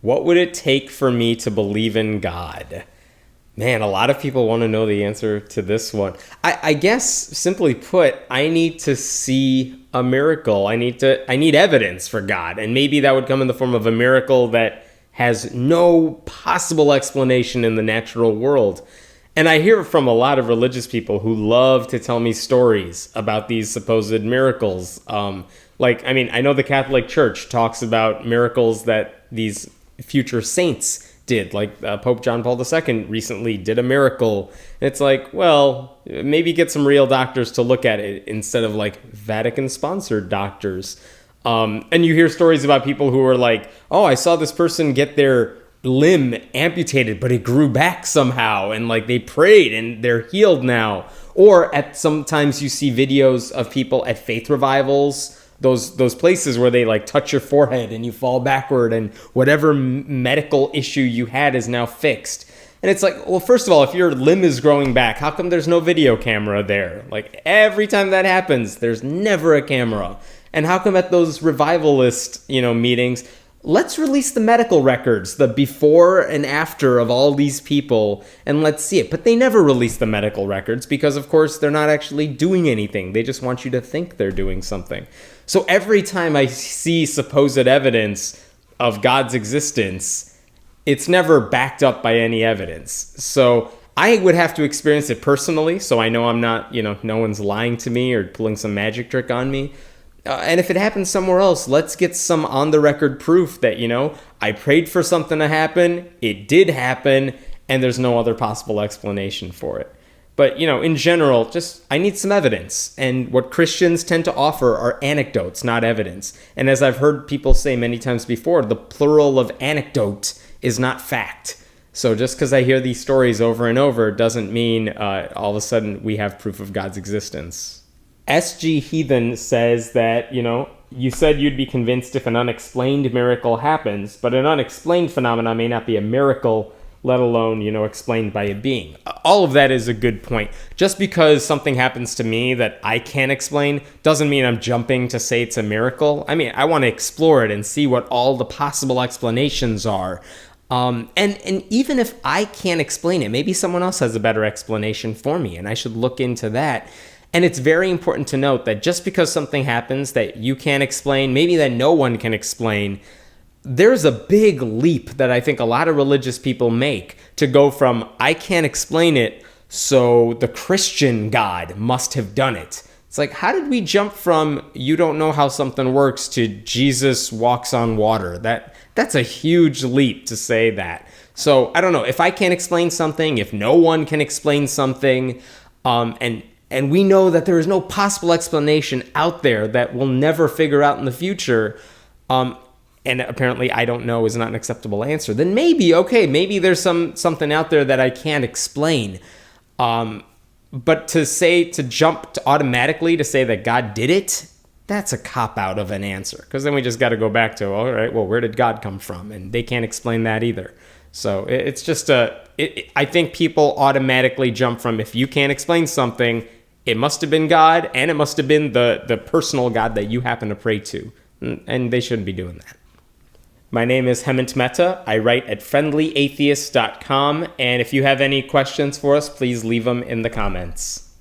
What would it take for me to believe in God? Man, a lot of people want to know the answer to this one. I guess, simply put, I need to see a miracle. I need evidence for God. And maybe that would come in the form of a miracle that has no possible explanation in the natural world. And I hear from a lot of religious people who love to tell me stories about these supposed miracles. I know the Catholic Church talks about miracles that these future saints did. Like Pope John Paul II recently did a miracle. And it's like, well, maybe get some real doctors to look at it instead of like Vatican-sponsored doctors. And you hear stories about people who are like, oh, I saw this person get their limb amputated, but it grew back somehow, and like they prayed and they're healed now. Or sometimes you see videos of people at faith revivals, those places where they like touch your forehead and you fall backward and whatever medical issue you had is now fixed. And it's like, well, first of all, if your limb is growing back, how come there's no video camera there? Like every time that happens, there's never a camera. And how come at those revivalist, meetings, let's release the medical records, the before and after of all these people, and let's see it. But they never release the medical records because, of course, they're not actually doing anything. They just want you to think they're doing something. So every time I see supposed evidence of God's existence, it's never backed up by any evidence. So I would have to experience it personally, so I know I'm not, no one's lying to me or pulling some magic trick on me. And if it happens somewhere else, let's get some on-the-record proof that, I prayed for something to happen, it did happen, and there's no other possible explanation for it. But, in general, I need some evidence. And what Christians tend to offer are anecdotes, not evidence. And as I've heard people say many times before, the plural of anecdote is not fact. So just because I hear these stories over and over doesn't mean all of a sudden we have proof of God's existence. SG Heathen says that, you said you'd be convinced if an unexplained miracle happens, but an unexplained phenomenon may not be a miracle, let alone, explained by a being. All of that is a good point. Just because something happens to me that I can't explain doesn't mean I'm jumping to say it's a miracle. I mean, I want to explore it and see what all the possible explanations are. And even if I can't explain it, maybe someone else has a better explanation for me, and I should look into that. And it's very important to note that just because something happens that you can't explain, maybe that no one can explain, there's a big leap that I think a lot of religious people make to go from, I can't explain it, so the Christian God must have done it. It's like, how did we jump from, you don't know how something works, to Jesus walks on water? That's a huge leap to say that. So I don't know, if I can't explain something, if no one can explain something, and we know that there is no possible explanation out there that we'll never figure out in the future, and apparently I don't know is not an acceptable answer, then maybe there's something out there that I can't explain. But to jump automatically to say that God did it, that's a cop-out of an answer. Because then we just got to go back to, all right, well, where did God come from? And they can't explain that either. So it's just I think people automatically jump from, if you can't explain something, it must have been God, and it must have been the personal God that you happen to pray to. And they shouldn't be doing that. My name is Hemant Mehta. I write at friendlyatheist.com. And if you have any questions for us, please leave them in the comments.